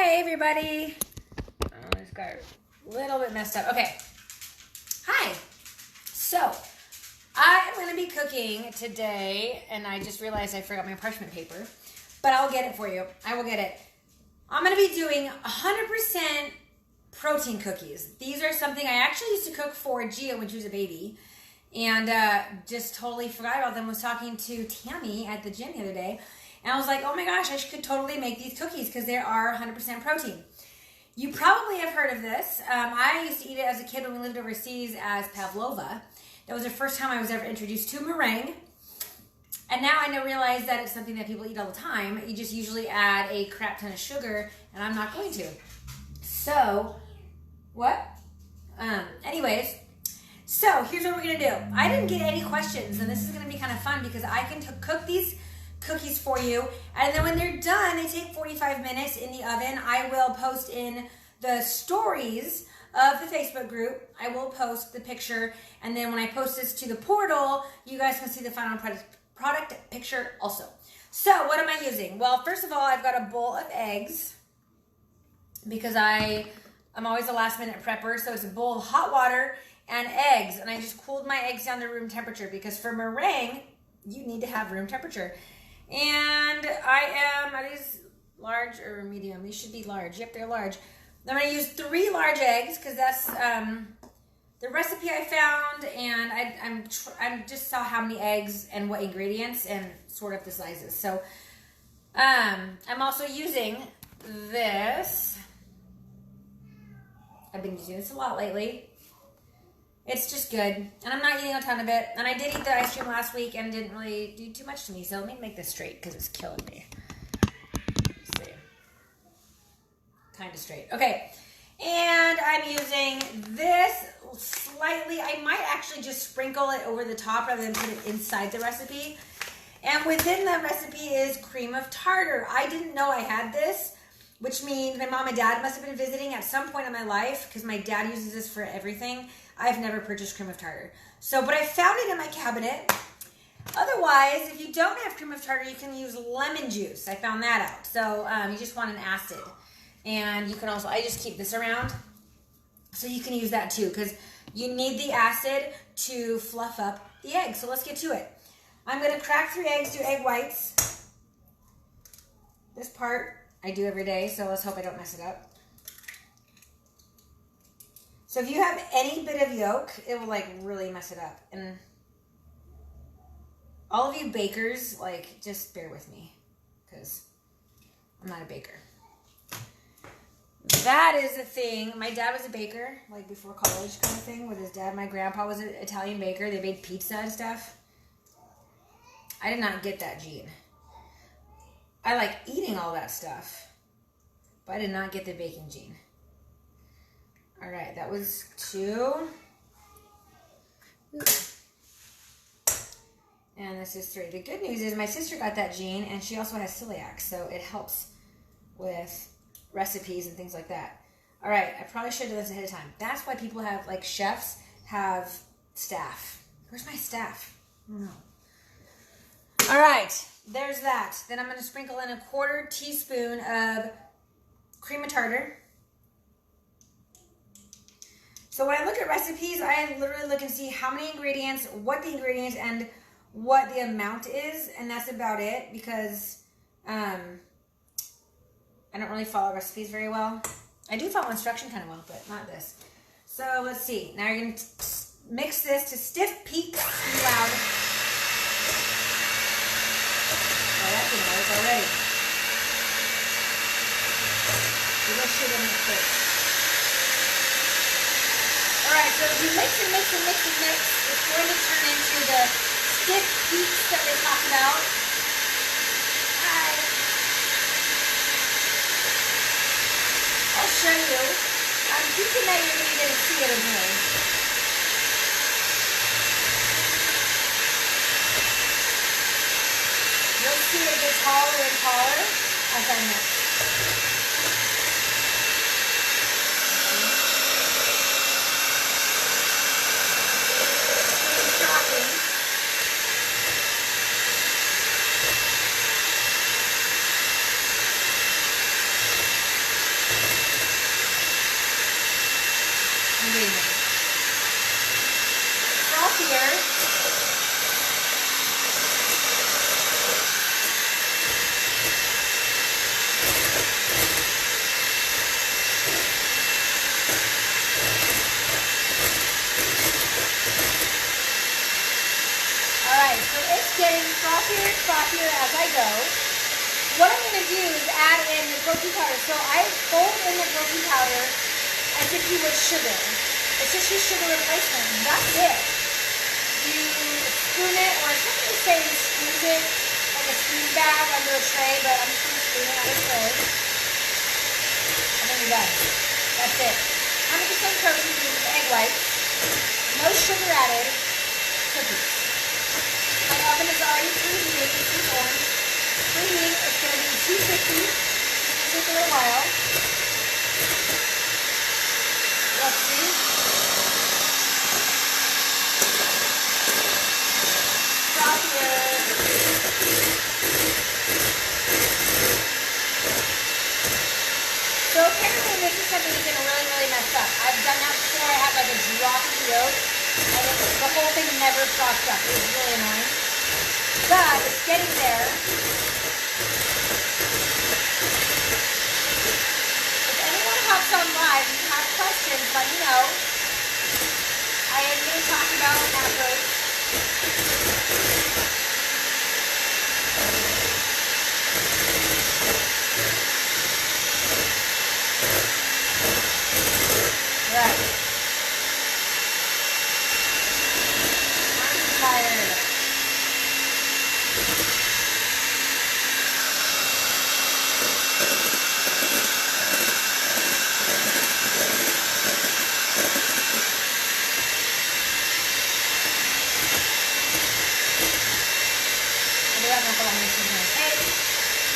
Hey everybody. Oh, this got a little bit messed up. Okay. Hi. So, I'm going to be cooking today, and I just realized I forgot my parchment paper, but I'll get it for you. I will get it. I'm going to be doing 100% protein cookies. These are something I actually used to cook for Gia when she was a baby, and just totally forgot about them. I was talking to Tammy at the gym the other day, and I was like, oh my gosh, I could totally make these cookies because they are 100% protein. You probably have heard of this. I used to eat it as a kid when we lived overseas as pavlova. That was the first time I was ever introduced to meringue. And now I realize that it's something that people eat all the time. You just usually add a crap ton of sugar, and I'm not going to. So, what? Anyways, so here's what we're going to do. I didn't get any questions, and this is going to be kind of fun because I can cook these cookies for you, and then when they're done, they take 45 minutes in the oven. I will post in the stories of the Facebook group. I will post the picture, and then when I post this to the portal, you guys can see the final product picture also. So what am I using? Well, first of all, I've got a bowl of eggs because I'm always a last minute prepper. So it's a bowl of hot water and eggs, and I just cooled my eggs down to room temperature because for meringue, you need to have room temperature. And are these large or medium? These should be large. Yep, they're large. I'm going to use 3 large eggs because that's the recipe I found, and I just saw how many eggs and what ingredients and sort of the sizes. So I'm also using this. I've been using this a lot lately. It's just good, and I'm not eating a ton of it. And I did eat the ice cream last week and didn't really do too much to me. So let me make this straight because it's killing me. Let's see. Kind of straight. Okay. And I'm using this slightly. I might actually just sprinkle it over the top rather than put it inside the recipe. And within the recipe is cream of tartar. I didn't know I had this, which means my mom and dad must have been visiting at some point in my life because my dad uses this for everything. I've never purchased cream of tartar. But I found it in my cabinet. Otherwise, if you don't have cream of tartar, you can use lemon juice. I found that out. So you just want an acid. And you can also, I just keep this around. So you can use that too because you need the acid to fluff up the egg. So let's get to it. I'm going to crack 3 eggs, do egg whites. This part I do every day, so let's hope I don't mess it up. So if you have any bit of yolk, it will like really mess it up. And all of you bakers, like just bear with me because I'm not a baker. That is a thing. My dad was a baker, like before college kind of thing with his dad. My grandpa was an Italian baker. They made pizza and stuff. I did not get that gene. I like eating all that stuff, but I did not get the baking gene. All right, that was 2. And this is 3. The good news is my sister got that gene, and she also has celiac, so it helps with recipes and things like that. All right, I probably should have done this ahead of time. That's why people have, like chefs have staff. Where's my staff? I don't know. All right, there's that. Then I'm going to sprinkle in a 1/4 teaspoon of cream of tartar. So when I look at recipes, I literally look and see how many ingredients, what the ingredients, and what the amount is, and that's about it because I don't really follow recipes very well. I do follow instruction kind of well, but not this. So let's see. Now you're going to mix this to stiff peaks. Be loud. Oh, that didn't work already. You will shoot in the face. Alright, so if you mix and mix and mix and mix, it's going to turn into the stiff peaks that they talk about. Hi. I'll show you. I'm thinking that you're going to get to see it in here. You'll see it get taller and taller as I mix. frothier as I go. What I'm going to do is add in the protein powder. So I fold in the protein powder as if you would sugar. It's just your sugar replacement. That's it. You spoon it, or some people say you squeeze it like a squeeze bag under a tray, but I'm just going to spoon it out of the tray. And then you're done. That's it. 100% protein with egg whites. No sugar added. Cookies. My oven is already preheated. This is on. Preheat. It's going to be 250. It's going to take a little while. Let's see. Frothier. So apparently this is something that's going to really mess up. I've done that before. I had like a drop of yolk, and the whole thing never frothed up. It was really annoying. But it's getting there. If anyone hops on live and has questions, let me know. I am going to talk about macros. Right. I'm tired.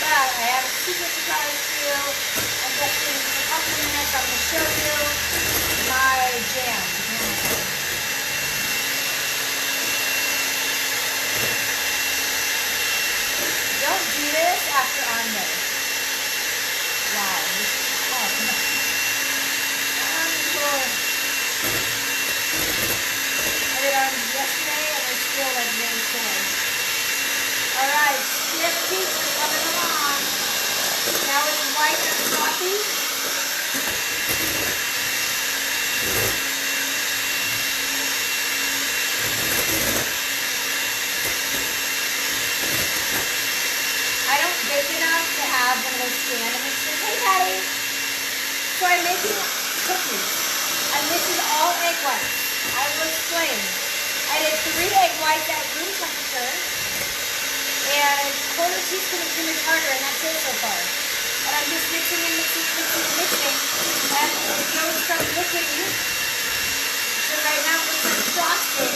But I have a secret surprise for you. I'm just in a couple of minutes. I'm going to show you my jam. Don't do this after I'm there. Wow, this is hard. I did arms yesterday and I'm still like really sore. Alright, stiff peaks are coming along. Now it's white and frothy. I don't bake enough to have one of those stand mixers. Hey, Patty! So I'm making cookies. And this is all egg whites. I will explain. I did 3 egg whites at room temperature. And a quarter teaspoon of cream tartar, and that's it so far. And I'm just mixing and mixing. And the dough starts looking. So right now it looks like frosting.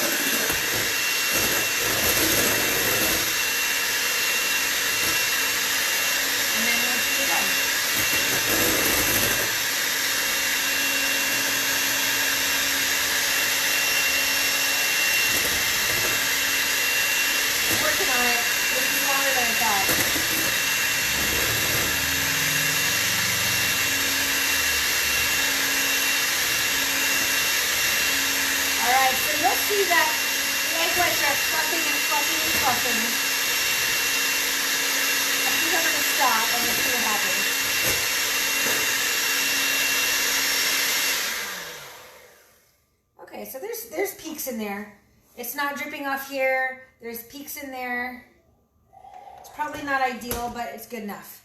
And then once you're done. I'm working on it. Longer than I thought. Alright, so you'll see that the egg whites are fluffing and fluffing and fluffing. I think I'm going to stop and we'll see what happens. Okay, so there's peaks in there. It's not dripping off here. There's peaks in there. Probably not ideal, but it's good enough.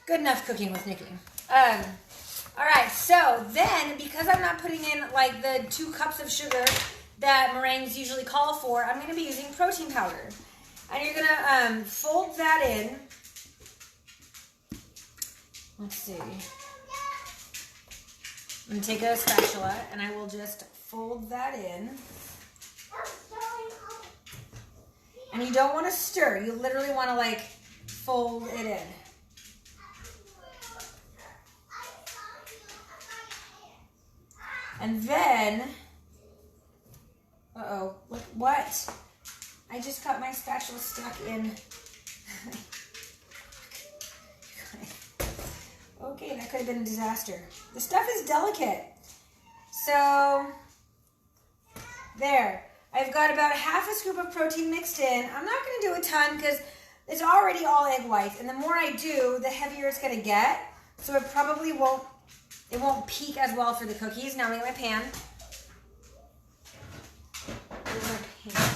Good enough cooking with Nicci. Alright, so then, because I'm not putting in like the 2 cups of sugar that meringues usually call for, I'm going to be using protein powder. And you're going to fold that in. Let's see. I'm going to take a spatula and I will just fold that in. And you don't want to stir. You literally want to like fold it in. And then, uh-oh, what? I just got my spatula stuck in. Okay, that could have been a disaster. The stuff is delicate. So, there. I've got about half a scoop of protein mixed in. I'm not going to do a ton because it's already all egg whites. And the more I do, the heavier it's going to get. So it probably won't peak as well for the cookies. Now I'm going to get my pan. Where's my pan?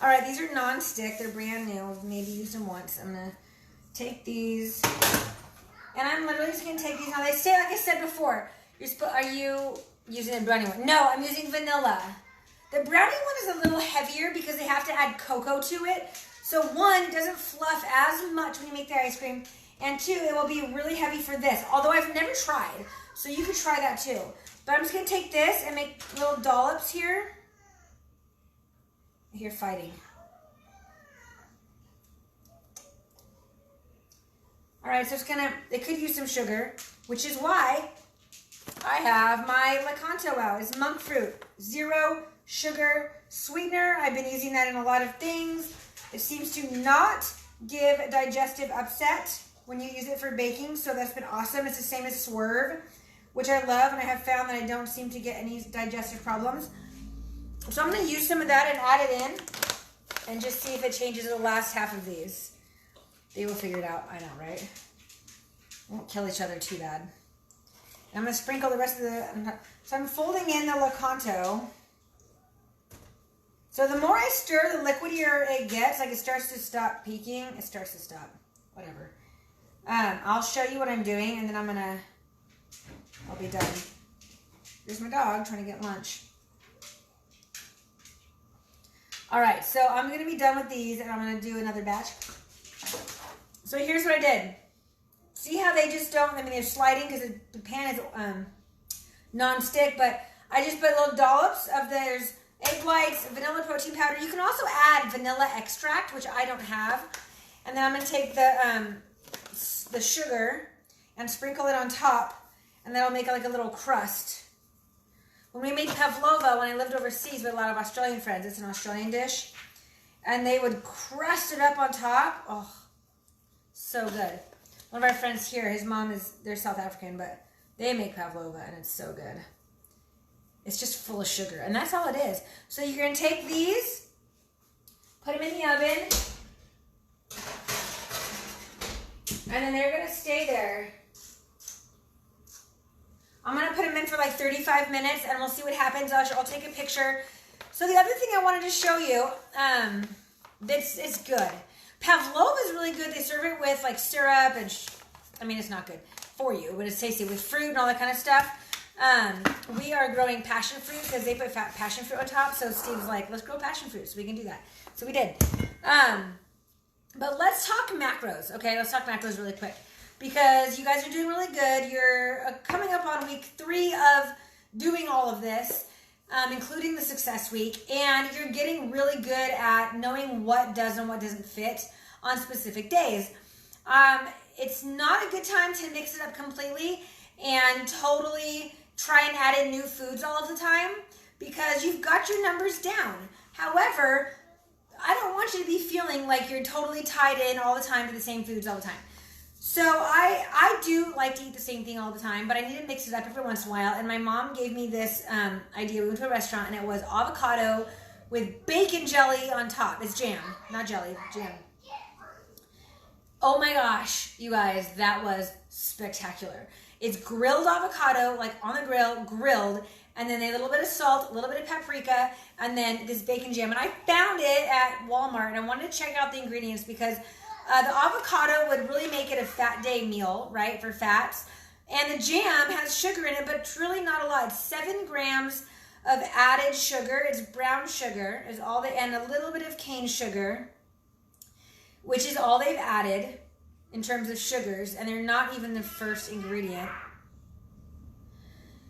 All right, these are non-stick. They're brand new. I've maybe used them once. I'm going to take these, and I'm literally just going to take these. Now, they say, like I said before, are you using the brownie one? No, I'm using vanilla. The brownie one is a little heavier because they have to add cocoa to it. So one, it doesn't fluff as much when you make the ice cream. And two, it will be really heavy for this. Although I've never tried. So you could try that too. But I'm just going to take this and make little dollops here. You're fighting. All right, so it's going to, it could use some sugar, which is why I have my Lakanto out. It's monk fruit. 0 sugar sweetener. I've been using that in a lot of things. It seems to not give digestive upset when you use it for baking, so that's been awesome. It's the same as Swerve, which I love, and I have found that I don't seem to get any digestive problems. So I'm going to use some of that and add it in and just see if it changes the last half of these. They will figure it out. I know, right? Won't kill each other too bad. And I'm going to sprinkle the rest of the... So I'm folding in the Lakanto. So the more I stir, the liquidier it gets. Like it starts to stop peaking. It starts to stop. Whatever. I'll show you what I'm doing, and then I'll be done. Here's my dog trying to get lunch. All right, so I'm going to be done with these, and I'm going to do another batch. So here's what I did. See how they just don't, I mean, they're sliding because the pan is non-stick, but I just put little dollops of there's egg whites, vanilla protein powder. You can also add vanilla extract, which I don't have. And then I'm going to take the sugar and sprinkle it on top, and that'll make it like a little crust. When we made pavlova, when I lived overseas with a lot of Australian friends, it's an Australian dish, and they would crust it up on top. Oh, so good. One of our friends here, his mom they're South African, but they make pavlova, and it's so good. It's just full of sugar, and that's all it is. So you're going to take these, put them in the oven, and then they're going to stay there. I'm going to put them in for like 35 minutes, and we'll see what happens. I'll take a picture. So the other thing I wanted to show you, it's good. Pavlova is really good. They serve it with like syrup, and I mean, it's not good for you, but it's tasty with fruit and all that kind of stuff. We are growing passion fruit because they put passion fruit on top. So Steve's like, let's grow passion fruit so we can do that. So we did. But let's talk macros. Okay, let's talk macros really quick because you guys are doing really good. You're coming up on week 3 of doing all of this, including the success week, and you're getting really good at knowing what does and what doesn't fit on specific days. It's not a good time to mix it up completely and totally try and add in new foods all of the time because you've got your numbers down. However, I don't want you to be feeling like you're totally tied in all the time to the same foods all the time. So I do like to eat the same thing all the time, but I need to mix it up every once in a while. And my mom gave me this idea. We went to a restaurant, and it was avocado with bacon jelly on top. It's jam, not jelly, jam. Oh my gosh, you guys, that was spectacular. It's grilled avocado, like on the grill, grilled, and then a little bit of salt, a little bit of paprika, and then this bacon jam. And I found it at Walmart, and I wanted to check out the ingredients because the avocado would really make it a fat day meal, right, for fats. And the jam has sugar in it, but it's really not a lot. It's 7 grams of added sugar. It's brown sugar, is all and a little bit of cane sugar, which is all they've added in terms of sugars, and they're not even the first ingredient.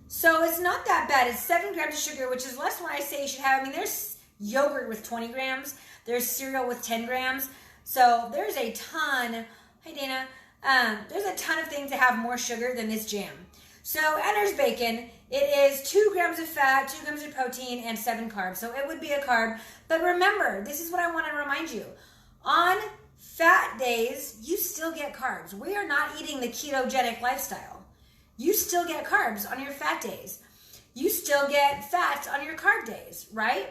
So it's not that bad. It's 7 grams of sugar, which is less than what I say you should have. I mean, there's yogurt with 20 grams. There's cereal with 10 grams. So there's a ton, hi Dana, there's a ton of things that have more sugar than this jam. So, and there's bacon. It is 2 grams of fat, 2 grams of protein, and 7 carbs. So it would be a carb. But remember, this is what I want to remind you. On fat days, you still get carbs. We are not eating the ketogenic lifestyle. You still get carbs on your fat days. You still get fats on your carb days, right?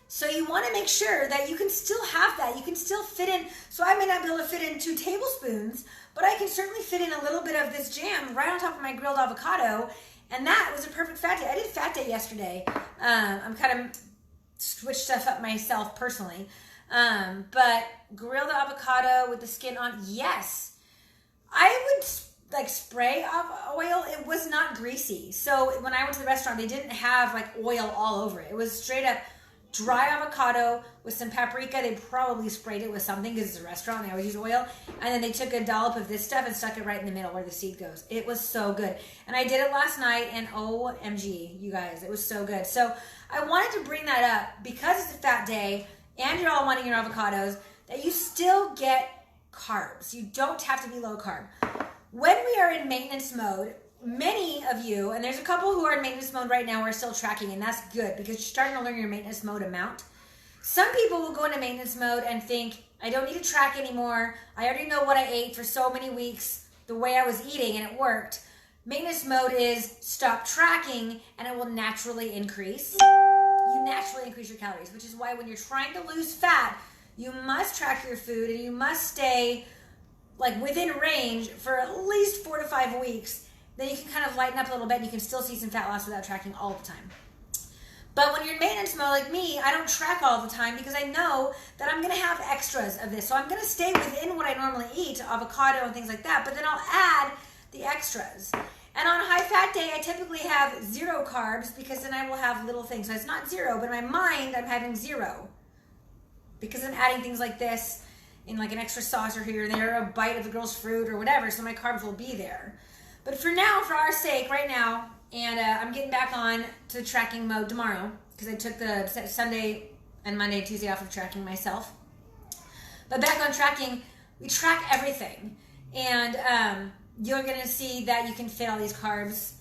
So you want to make sure that you can still have that. You can still fit in. So I may not be able to fit in 2 tablespoons, but I can certainly fit in a little bit of this jam right on top of my grilled avocado. And that was a perfect fat day. I did fat day yesterday. I'm kind of switch stuff up myself personally. But grill the avocado with the skin on, yes. I would like spray oil. It was not greasy. So when I went to the restaurant, they didn't have like oil all over it. It was straight up dry avocado with some paprika. They probably sprayed it with something because it's a restaurant. They always use oil. And then they took a dollop of this stuff and stuck it right in the middle where the seed goes. It was so good. And I did it last night, and OMG, you guys, it was so good. So I wanted to bring that up because it's a fat day and you're all wanting your avocados, that you still get carbs. You don't have to be low carb. When we are in maintenance mode, many of you, and there's a couple who are in maintenance mode right now who are still tracking, and that's good because you're starting to learn your maintenance mode amount. Some people will go into maintenance mode and think, I don't need to track anymore. I already know what I ate for so many weeks, the way I was eating, and it worked. Maintenance mode is stop tracking and it will naturally increase. You naturally increase your calories, which is why when you're trying to lose fat, you must track your food and you must stay like within range for at least 4 to 5 weeks. Then you can kind of lighten up a little bit and you can still see some fat loss without tracking all the time. But when you're in maintenance mode like me, I don't track all the time because I know that I'm going to have extras of this. So I'm going to stay within what I normally eat, avocado and things like that, but then I'll add the extras. And on a high fat day, I typically have 0 carbs because then I will have little things. So it's not 0, but in my mind, I'm having 0 because I'm adding things like this in like an extra sauce or here or there, a bite of the girl's fruit or whatever. So my carbs will be there. But for now, for our sake, right now, and I'm getting back on to the tracking mode tomorrow because I took the Sunday and Monday and Tuesday off of tracking myself. But back on tracking, we track everything. And you're going to see that you can fit all these carbs,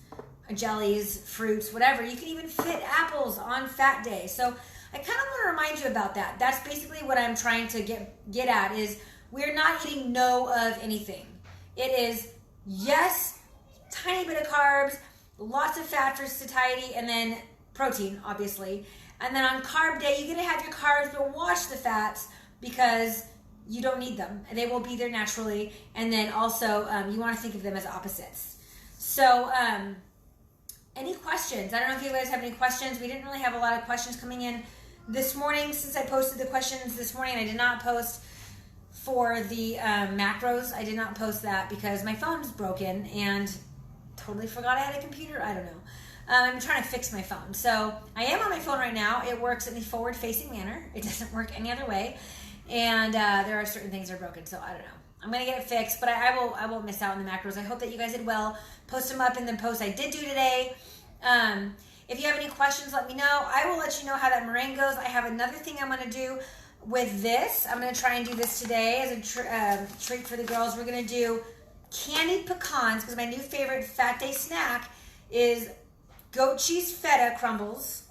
jellies, fruits, whatever. You can even fit apples on fat day. So I kind of want to remind you about that. That's basically what I'm trying to get at is we're not eating no of anything. It is, yes, tiny bit of carbs, lots of fat for satiety, and then protein, obviously. And then on carb day, you're going to have your carbs, but watch the fats because you don't need them. They will be there naturally. And then also, you want to think of them as opposites. So, any questions? I don't know if you guys have any questions. We didn't really have a lot of questions coming in this morning since I posted the questions this morning. I did not post for the macros. I did not post that because my phone's broken and totally forgot I had a computer. I don't know. I'm trying to fix my phone. So I am on my phone right now. It works in the forward-facing manner. It doesn't work any other way. And there are certain things that are broken, so I don't know. I'm going to get it fixed, but I won't miss out on the macros. I hope that you guys did well. Post them up in the post I did do today. If you have any questions, let me know. I will let you know how that meringue goes. I have another thing I'm going to do with this. I'm going to try and do this today as a treat for the girls. We're going to do candied pecans because my new favorite fat day snack is goat cheese feta crumbles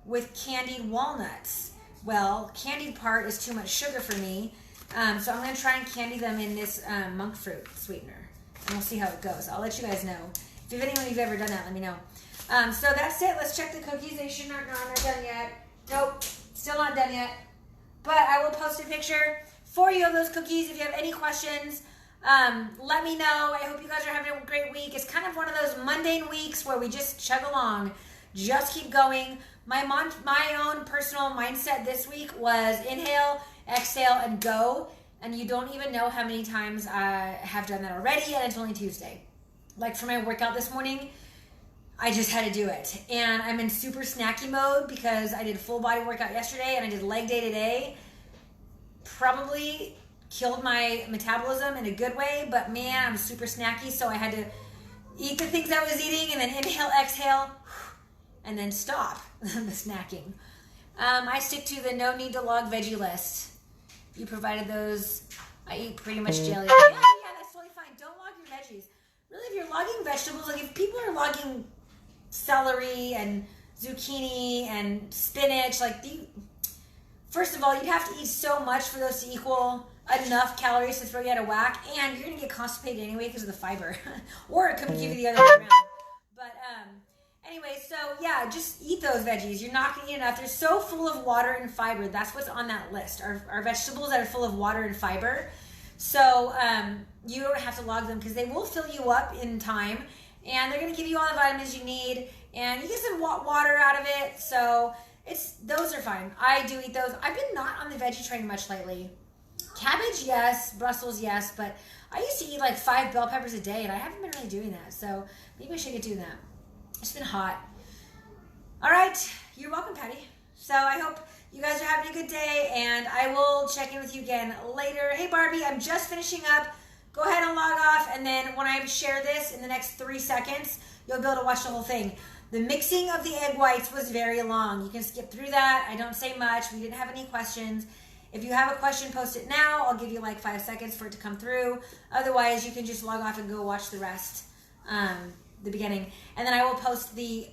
with candied walnuts. Well, candied part is too much sugar for me, so I'm going to try and candy them in this monk fruit sweetener, and we'll see how it goes. I'll let you guys know. If anyone you've ever done that, let me know. So that's it. Let's check the cookies. They should not, no, I'm not done yet. Nope, still not done yet. But I will post a picture for you of those cookies. If you have any questions, let me know. I hope you guys are having a great week. It's kind of one of those mundane weeks where we just chug along, just keep going. My own personal mindset this week was inhale, exhale, and go. And you don't even know how many times I have done that already, and it's only Tuesday. Like for my workout this morning, I just had to do it. And I'm in super snacky mode because I did full body workout yesterday and I did leg day today. Probably killed my metabolism in a good way, but man, I'm super snacky, so I had to eat the things I was eating and then inhale, exhale, and then stop the snacking. I stick to the no need to log veggie list. You provided those. I eat pretty much jelly. Yeah, that's totally fine. Don't log your veggies. Really, if you're logging vegetables, like if people are logging celery and zucchini and spinach, like first of all, you'd have to eat so much for those to equal enough calories to throw you out of whack, and you're gonna get constipated anyway because of the fiber, or it could give you the other way around. But anyway, so yeah, just eat those veggies. You're not gonna eat enough. They're so full of water and fiber. That's what's on that list. Are vegetables that are full of water and fiber. So you don't have to log them because they will fill you up in time, and they're gonna give you all the vitamins you need, and you get some water out of it. So those are fine. I do eat those. I've been not on the veggie train much lately. Cabbage, yes. Brussels, yes. But I used to eat like 5 bell peppers a day, and I haven't been really doing that. So maybe I should get doing that. It's been hot. All right. You're welcome, Patty. So I hope you guys are having a good day, and I will check in with you again later. Hey, Barbie, I'm just finishing up. Go ahead and log off, and then when I share this in the next 3 seconds, you'll be able to watch the whole thing. The mixing of the egg whites was very long. You can skip through that. I don't say much. We didn't have any questions. If you have a question, post it now. I'll give you like 5 seconds for it to come through. Otherwise, you can just log off and go watch the rest, the beginning. And then I will post the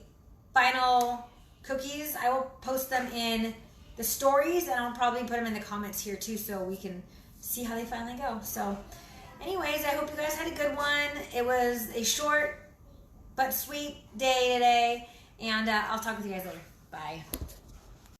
final cookies. I will post them in the stories, and I'll probably put them in the comments here too, so we can see how they finally go. So anyways, I hope you guys had a good one. It was a short but sweet day today, and I'll talk with you guys later. Bye.